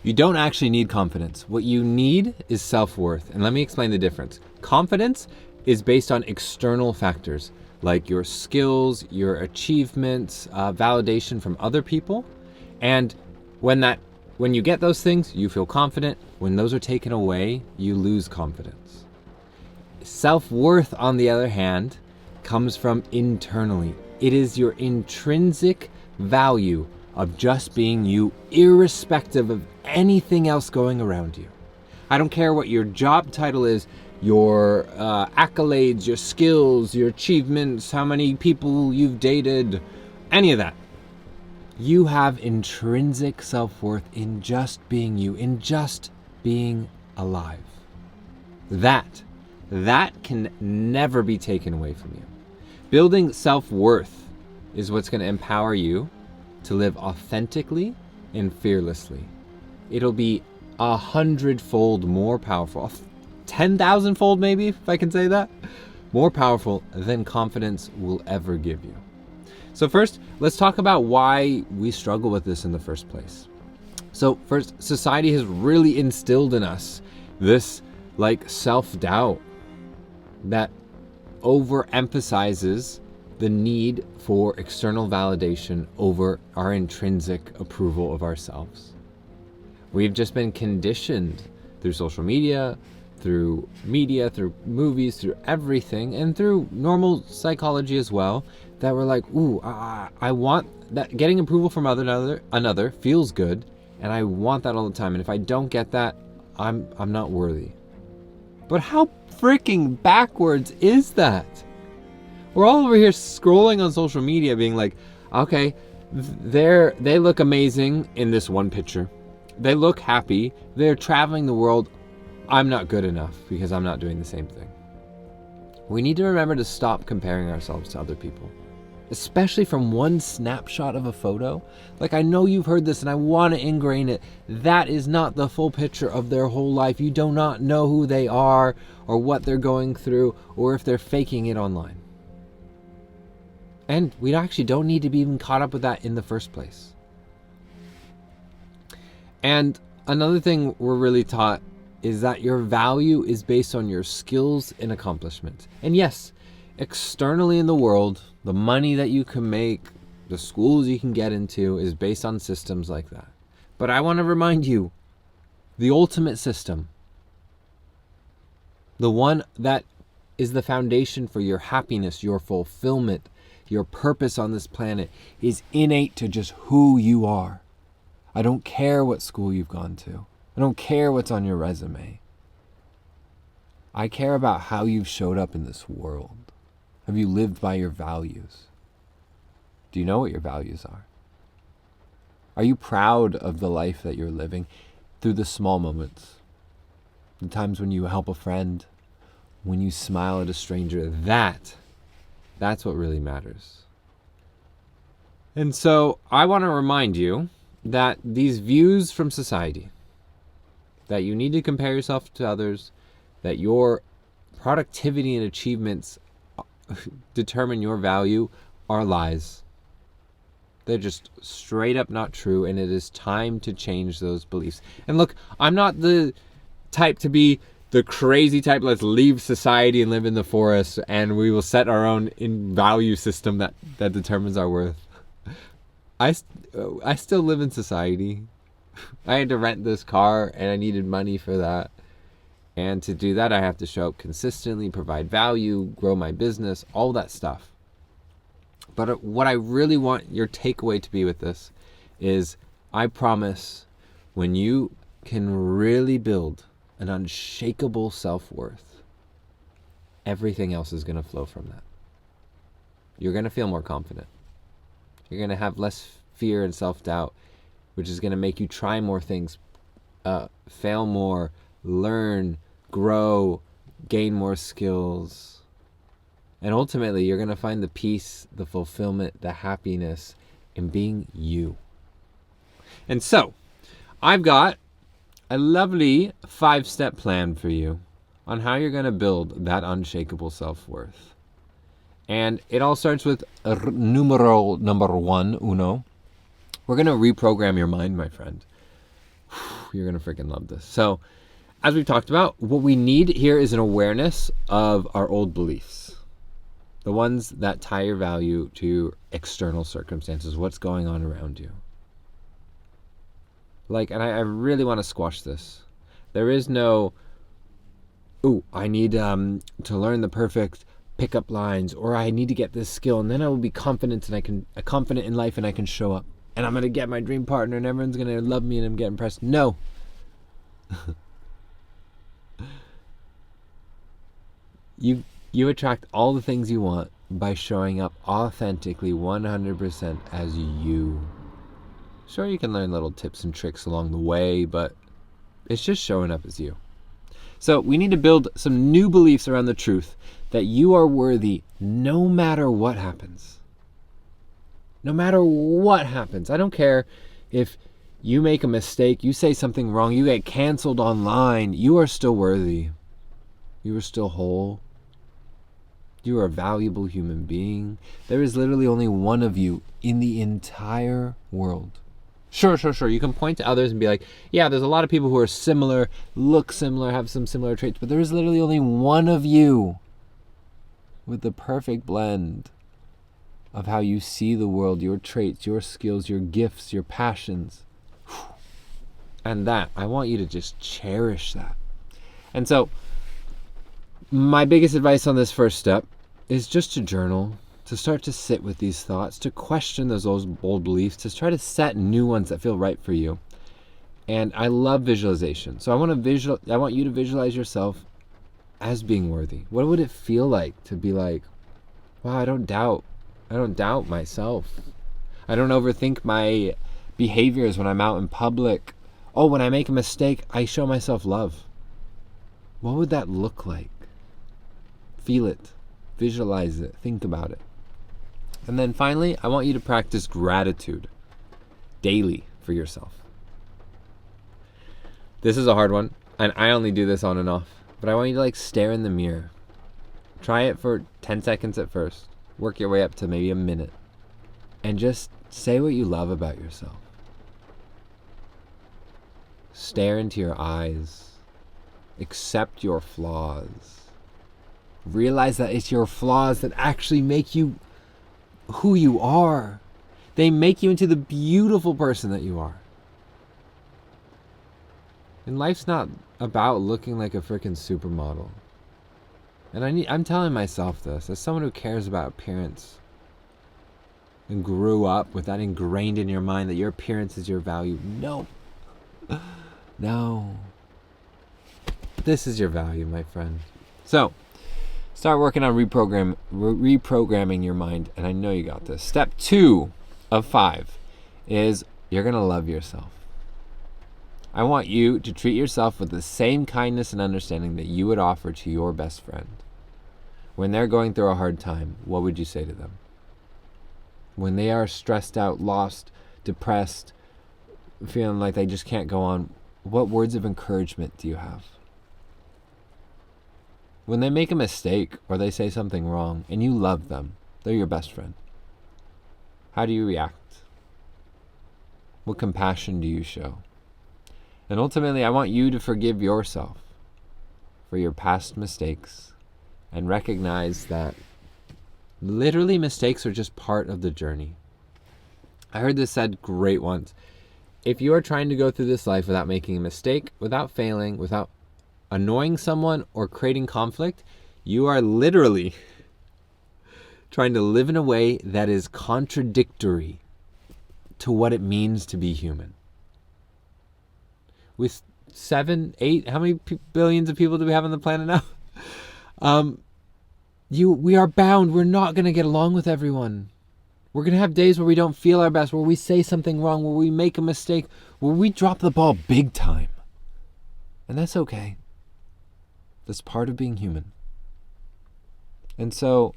You don't actually need confidence. What you need is self-worth. And let me explain the difference. Confidence is based on external factors like your skills, your achievements, validation from other people. And when you get those things, you feel confident. When those are taken away, you lose confidence. Self-worth, on the other hand, comes from internally. It is your intrinsic value of just being you, irrespective of anything else going around you. I don't care what your job title is, your accolades, your skills, your achievements, how many people you've dated, any of that. You have intrinsic self-worth in just being you, in just being alive. That can never be taken away from you. Building self-worth is what's going to empower you to live authentically and fearlessly. It'll be 100-fold more powerful, 10,000-fold maybe, if I can say that, more powerful than confidence will ever give you. So first, let's talk about why we struggle with this in the first place. So first, society has really instilled in us this self-doubt that overemphasizes the need for external validation over our intrinsic approval of ourselves. We've just been conditioned through social media, through movies, through everything, and through normal psychology as well, that we're like, ooh, I want that. Getting approval from another feels good, and I want that all the time. And if I don't get that, I'm not worthy. But how freaking backwards is that? We're all over here scrolling on social media being like, okay, they look amazing in this one picture. They look happy. They're traveling the world. I'm not good enough because I'm not doing the same thing. We need to remember to stop comparing ourselves to other people, especially from one snapshot of a photo. I know you've heard this and I want to ingrain it. That is not the full picture of their whole life. You do not know who they are or what they're going through or if they're faking it online. And we actually don't need to be even caught up with that in the first place. And another thing we're really taught is that your value is based on your skills and accomplishments. And yes, externally in the world, the money that you can make, the schools you can get into is based on systems like that. But I want to remind you, the ultimate system, the one that is the foundation for your happiness, your fulfillment, your purpose on this planet, is innate to just who you are. I don't care what school you've gone to. I don't care what's on your resume. I care about how you've showed up in this world. Have you lived by your values? Do you know what your values are? Are you proud of the life that you're living through the small moments? The times when you help a friend, when you smile at a stranger, that's what really matters. And so I want to remind you that these views from society, that you need to compare yourself to others, that your productivity and achievements determine your value, are lies. They're just straight up not true, and it is time to change those beliefs. And look, I'm not the type to be the crazy type, let's leave society and live in the forest and we will set our own value system that determines our worth. I still live in society. I had to rent this car and I needed money for that. And to do that, I have to show up consistently, provide value, grow my business, all that stuff. But what I really want your takeaway to be with this is, I promise, when you can really build an unshakable self-worth, everything else is going to flow from that. You're going to feel more confident. You're going to have less fear and self-doubt, which is going to make you try more things, fail more, learn, grow, gain more skills. And ultimately, you're going to find the peace, the fulfillment, the happiness in being you. And so, I've got a lovely 5-step plan for you on how you're going to build that unshakable self-worth. And it all starts with numero number 1, uno. We're going to reprogram your mind, my friend. You're going to freaking love this. So, as we've talked about, what we need here is an awareness of our old beliefs. The ones that tie your value to external circumstances, what's going on around you. And I really want to squash this. There is no, I need to learn the perfect pickup lines, or I need to get this skill, and then I will be confident confident in life, and I can show up, and I'm going to get my dream partner, and everyone's going to love me, and I'm getting impressed. No. You attract all the things you want by showing up authentically 100% as you. Sure, you can learn little tips and tricks along the way, but it's just showing up as you. So we need to build some new beliefs around the truth that you are worthy no matter what happens. No matter what happens. I don't care if you make a mistake, you say something wrong, you get canceled online, you are still worthy. You are still whole. You are a valuable human being. There is literally only one of you in the entire world. Sure. You can point to others and be like, yeah, there's a lot of people who are similar, look similar, have some similar traits, but there is literally only one of you with the perfect blend of how you see the world, your traits, your skills, your gifts, your passions. And that, I want you to just cherish that. And so, my biggest advice on this first step is just to journal, to start to sit with these thoughts, to question those old beliefs, to try to set new ones that feel right for you. And I love visualization. So I want you to visualize yourself as being worthy. What would it feel like to be like, wow, I don't doubt myself. I don't overthink my behaviors when I'm out in public. Oh, when I make a mistake, I show myself love. What would that look like? Feel it, visualize it, think about it. And then finally, I want you to practice gratitude daily for yourself. This is a hard one, and I only do this on and off, but I want you to stare in the mirror. Try it for 10 seconds at first. Work your way up to maybe a minute. And just say what you love about yourself. Stare into your eyes. Accept your flaws. Realize that it's your flaws that actually make you who you are. They make you into the beautiful person that you are. And life's not about looking like a freaking supermodel. And I'm telling myself this as someone who cares about appearance and grew up with that ingrained in your mind that your appearance is your value. No. This is your value, my friend. So, start working on reprogramming your mind, and I know you got this. Step 2 of 5 is you're going to love yourself. I want you to treat yourself with the same kindness and understanding that you would offer to your best friend. When they're going through a hard time, what would you say to them? When they are stressed out, lost, depressed, feeling like they just can't go on, what words of encouragement do you have? When they make a mistake or they say something wrong and you love them, they're your best friend, how do you react? What compassion do you show? And ultimately, I want you to forgive yourself for your past mistakes and recognize that literally mistakes are just part of the journey. I heard this said great once. If you are trying to go through this life without making a mistake, without failing, without annoying someone or creating conflict, you are literally trying to live in a way that is contradictory to what it means to be human. With 7, 8, how many billions of people do we have on the planet now? We are bound. We're not going to get along with everyone. We're going to have days where we don't feel our best, where we say something wrong, where we make a mistake, where we drop the ball big time. And that's okay. That's part of being human. And so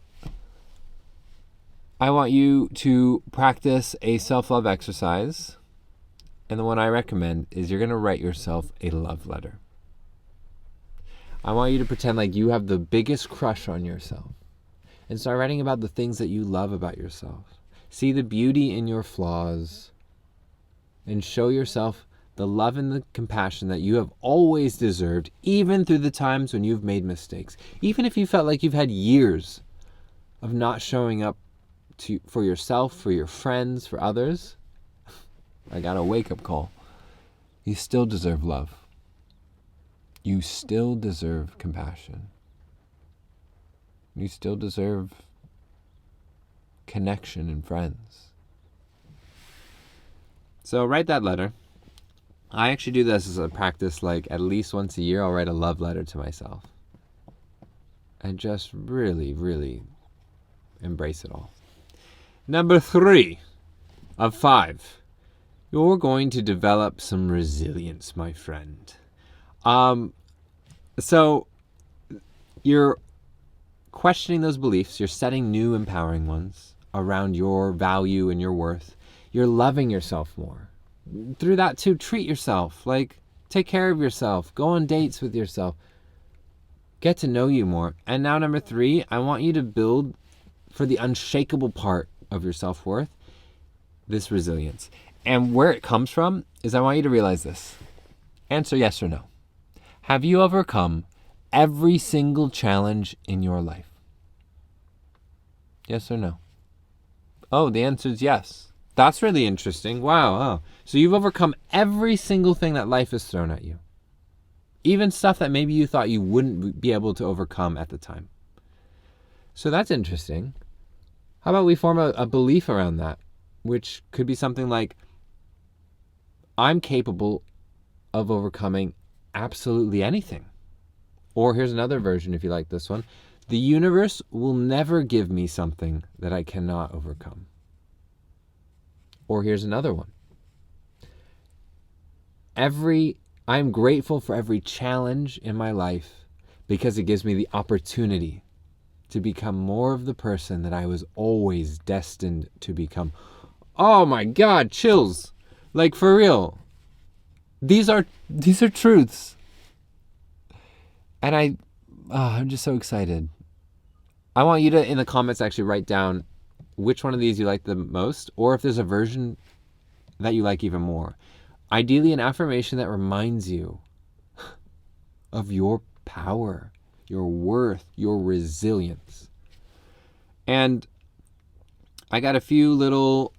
I want you to practice a self-love exercise. And the one I recommend is you're going to write yourself a love letter. I want you to pretend like you have the biggest crush on yourself and start writing about the things that you love about yourself. See the beauty in your flaws and show yourself the love and the compassion that you have always deserved, even through the times when you've made mistakes. Even if you felt like you've had years of not showing up for yourself, for your friends, for others, I got a wake-up call. You still deserve love. You still deserve compassion. You still deserve connection and friends. So write that letter. I actually do this as a practice, like at least once a year, I'll write a love letter to myself. And just really, really embrace it all. Number 3 of 5. You're going to develop some resilience, my friend. So you're questioning those beliefs. You're setting new empowering ones around your value and your worth. You're loving yourself more. Through that too, treat yourself. Like, take care of yourself. Go on dates with yourself. Get to know you more. And now number 3, I want you to build for the unshakable part of your self-worth, this resilience. And where it comes from is I want you to realize this. Answer yes or no. Have you overcome every single challenge in your life? Yes or no? Oh, the answer is yes. That's really interesting. Wow. Oh. So you've overcome every single thing that life has thrown at you. Even stuff that maybe you thought you wouldn't be able to overcome at the time. So that's interesting. How about we form a belief around that, which could be something like, I'm capable of overcoming absolutely anything. Or here's another version if you like this one. The universe will never give me something that I cannot overcome. Or here's another one. I'm grateful for every challenge in my life because it gives me the opportunity to become more of the person that I was always destined to become. Oh my God, chills. Like, for real. These are truths. And I'm just so excited. I want you to, in the comments, actually write down which one of these you like the most, or if there's a version that you like even more. Ideally, an affirmation that reminds you of your power, your worth, your resilience. And I got a few little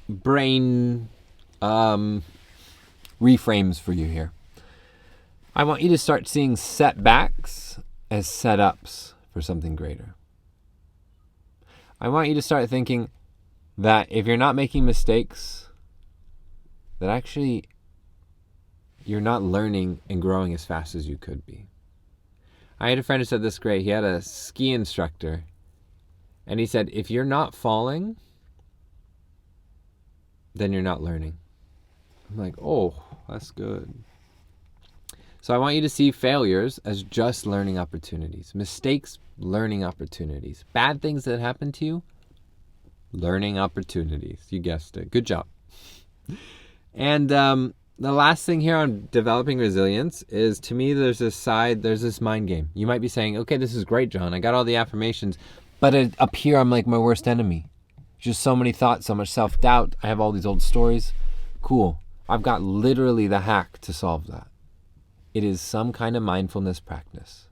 brain reframes for you here. I want you to start seeing setbacks as setups for something greater. I want you to start thinking that if you're not making mistakes, that actually you're not learning and growing as fast as you could be. I had a friend who said this great. He had a ski instructor, and he said, if you're not falling, then you're not learning. I'm like, oh, that's good. So I want you to see failures as just learning opportunities. Mistakes, learning opportunities. Bad things that happen to you, learning opportunities. You guessed it. Good job. And the last thing here on developing resilience is, to me, there's this mind game. You might be saying, okay, this is great, John. I got all the affirmations, but up here, I'm like my worst enemy. Just so many thoughts, so much self-doubt. I have all these old stories. Cool. I've got literally the hack to solve that. It is some kind of mindfulness practice.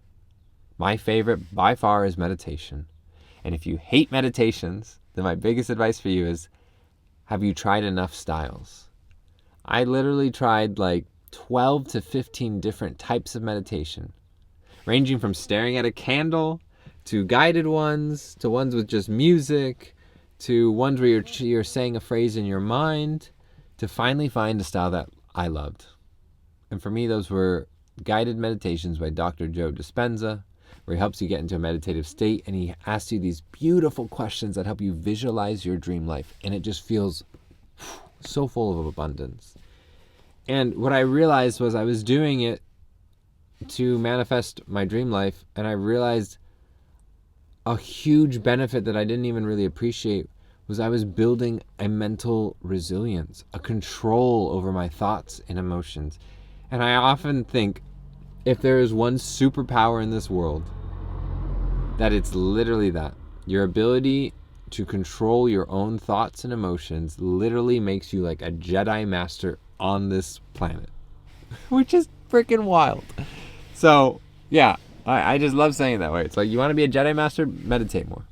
My favorite by far is meditation. And if you hate meditations, then my biggest advice for you is, have you tried enough styles? I literally tried like 12 to 15 different types of meditation, ranging from staring at a candle to guided ones, to ones with just music, to ones where you're saying a phrase in your mind, to finally find a style that I loved. And for me, those were guided meditations by Dr. Joe Dispenza, where he helps you get into a meditative state, and he asks you these beautiful questions that help you visualize your dream life. And it just feels so full of abundance. And what I realized was I was doing it to manifest my dream life, and I realized a huge benefit that I didn't even really appreciate was I was building a mental resilience, a control over my thoughts and emotions. And I often think, if there is one superpower in this world, that it's literally that. Your ability to control your own thoughts and emotions literally makes you like a Jedi master on this planet, which is freaking wild. So, yeah, I just love saying it that way. It's like, you want to be a Jedi Master? Meditate more.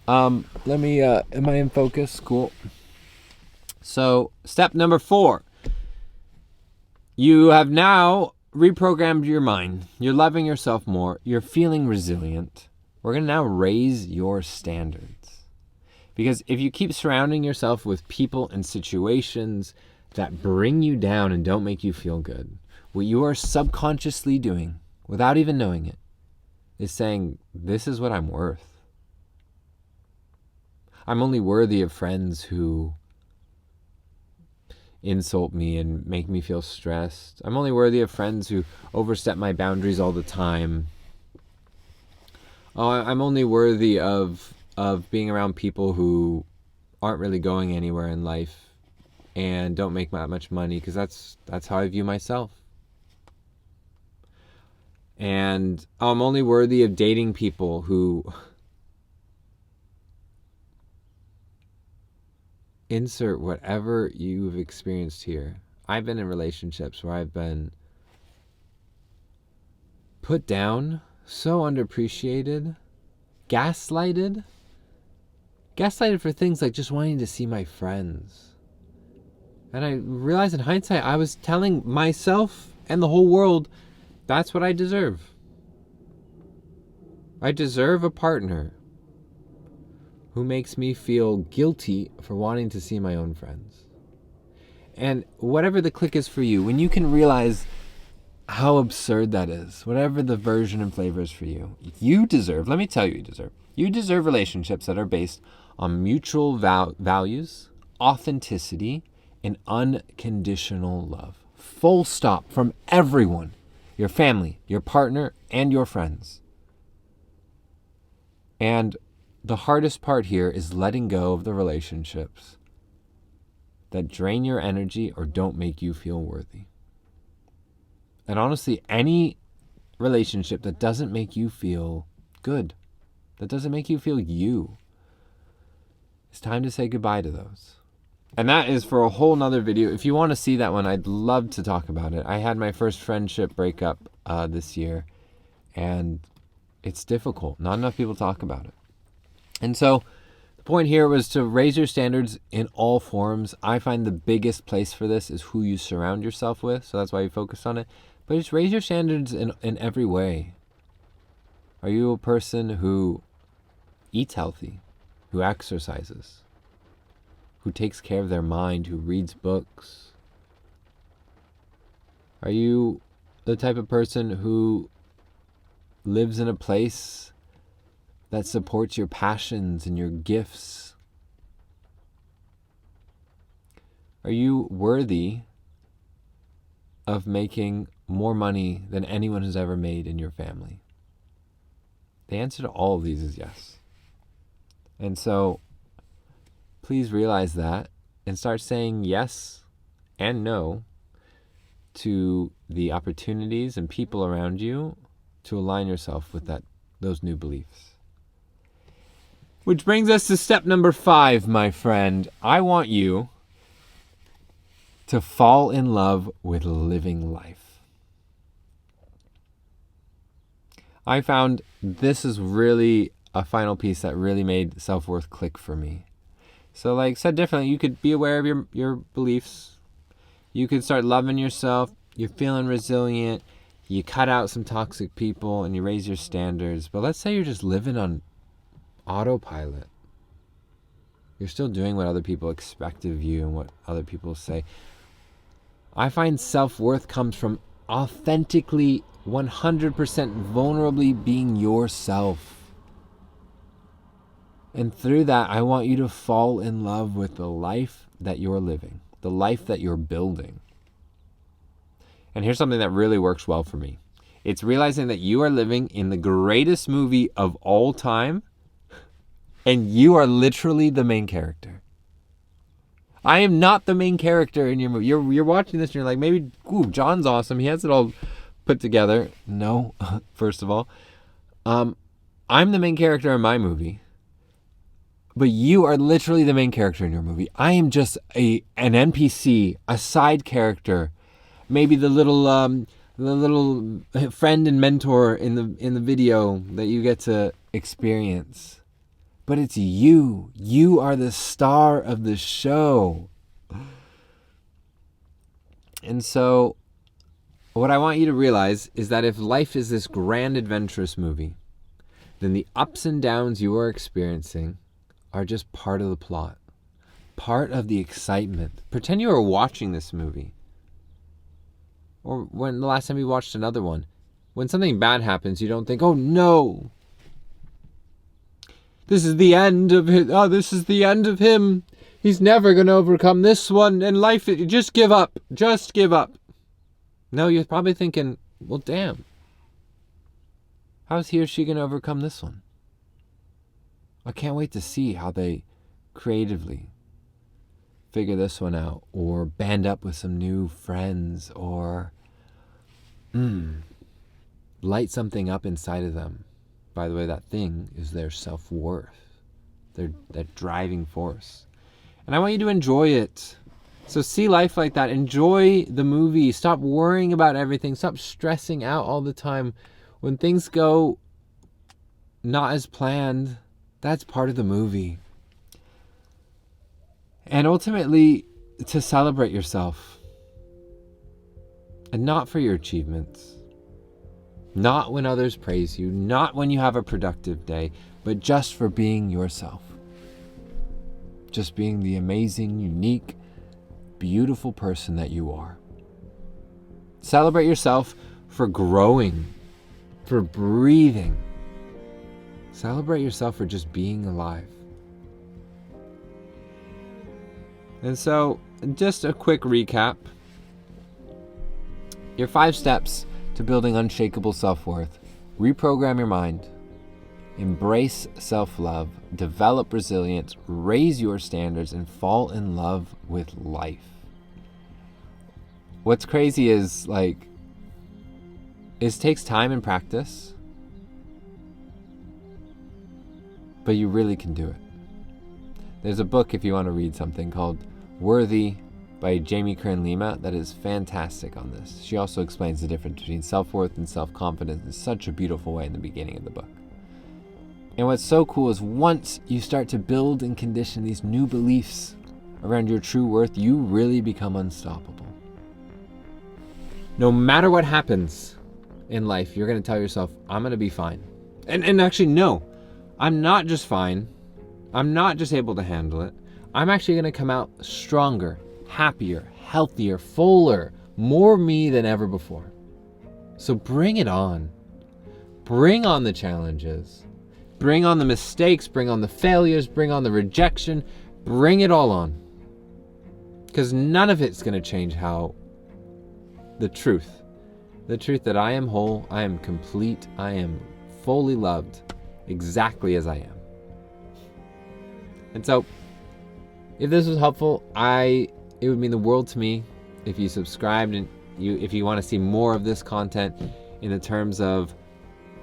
Let me, am I in focus? Cool. So, step number 4. You have now reprogrammed your mind. You're loving yourself more. You're feeling resilient. We're going to now raise your standards. Because if you keep surrounding yourself with people and situations that bring you down and don't make you feel good, what you are subconsciously doing, without even knowing it, is saying, this is what I'm worth. I'm only worthy of friends who insult me and make me feel stressed. I'm only worthy of friends who overstep my boundaries all the time. Oh, I'm only worthy of being around people who aren't really going anywhere in life and don't make that much money, because that's how I view myself. And I'm only worthy of dating people who insert whatever you've experienced here. I've been in relationships where I've been put down, so underappreciated, gaslighted for things like just wanting to see my friends. And I realized in hindsight, I was telling myself and the whole world, that's what I deserve. I deserve a partner who makes me feel guilty for wanting to see my own friends. And whatever the click is for you, when you can realize how absurd that is, whatever the version and flavor is for you, you deserve, let me tell you, you deserve relationships that are based on mutual values, authenticity, and unconditional love. Full stop, from everyone. Your family, your partner, and your friends. And the hardest part here is letting go of the relationships that drain your energy or don't make you feel worthy. And honestly, any relationship that doesn't make you feel good, that doesn't make you feel you, it's time to say goodbye to those. And that is for a whole nother video. If you want to see that one, I'd love to talk about it. I had my first friendship breakup this year, and it's difficult. Not enough people talk about it. And so the point here was to raise your standards in all forms. I find the biggest place for this is who you surround yourself with. So that's why you focus on it. But just raise your standards in every way. Are you a person who eats healthy, who exercises, who takes care of their mind, who reads books? Are you the type of person who lives in a place that supports your passions and your gifts? Are you worthy of making more money than anyone has ever made in your family? The answer to all of these is yes. And so please realize that and start saying yes and no to the opportunities and people around you to align yourself with those new beliefs. Which brings us to step number 5, my friend. I want you to fall in love with living life. I found this is really a final piece that really made self-worth click for me. So like said differently, you could be aware of your beliefs. You could start loving yourself. You're feeling resilient. You cut out some toxic people and you raise your standards. But let's say you're just living on autopilot. You're still doing what other people expect of you and what other people say. I find self-worth comes from authentically, 100% vulnerably being yourself. And through that, I want you to fall in love with the life that you're living, the life that you're building. And here's something that really works well for me. It's realizing that you are living in the greatest movie of all time, and you are literally the main character. I am not the main character in your movie. You're watching this and you're like, maybe, ooh, John's awesome. He has it all put together. No, first of all. I'm the main character in my movie. But you are literally the main character in your movie. I am just an NPC, a side character, maybe the little friend and mentor in the video that you get to experience. But it's you. You are the star of the show. And so what I want you to realize is that if life is this grand adventurous movie, then the ups and downs you are experiencing are just part of the plot, part of the excitement. Pretend you were watching this movie. Or when the last time you watched another one. When something bad happens, you don't think, oh no, this is the end of it. Oh, this is the end of him. He's never going to overcome this one. And life, just give up. Just give up. No, you're probably thinking, well, damn. How's he or she going to overcome this one? I can't wait to see how they creatively figure this one out, or band up with some new friends, or light something up inside of them. By the way, that thing is their self-worth, that driving force. And I want you to enjoy it. So see life like that. Enjoy the movie. Stop worrying about everything. Stop stressing out all the time. When things go not as planned, that's part of the movie. And ultimately, to celebrate yourself. And not for your achievements. Not when others praise you. Not when you have a productive day. But just for being yourself. Just being the amazing, unique, beautiful person that you are. Celebrate yourself for growing. For breathing. Celebrate yourself for just being alive. And so, just a quick recap. Your 5 steps to building unshakable self-worth. Reprogram your mind. Embrace self-love. Develop resilience. Raise your standards and fall in love with life. What's crazy is, it takes time and practice. But you really can do it. There's a book, if you want to read something, called Worthy by Jamie Kern Lima that is fantastic on this. She also explains the difference between self-worth and self-confidence in such a beautiful way in the beginning of the book. And what's so cool is once you start to build and condition these new beliefs around your true worth, you really become unstoppable. No matter what happens in life, you're going to tell yourself, I'm going to be fine. And actually, no. I'm not just fine. I'm not just able to handle it. I'm actually going to come out stronger, happier, healthier, fuller, more me than ever before. So bring it on. Bring on the challenges. Bring on the mistakes. Bring on the failures. Bring on the rejection. Bring it all on. Because none of it's going to change the truth that I am whole, I am complete, I am fully loved. Exactly as I am. And so, if this was helpful, it would mean the world to me if you subscribed and if you want to see more of this content in the terms of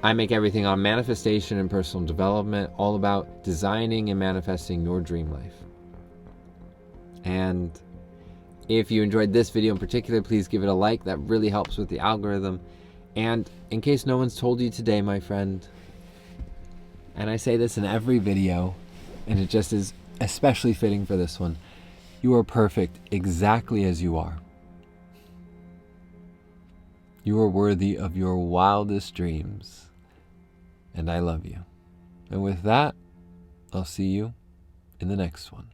I make everything on manifestation and personal development, all about designing and manifesting your dream life. And if you enjoyed this video in particular, please give it a like. That really helps with the algorithm. And in case no one's told you today, my friend, and I say this in every video, and it just is especially fitting for this one, you are perfect exactly as you are. You are worthy of your wildest dreams, and I love you. And with that, I'll see you in the next one.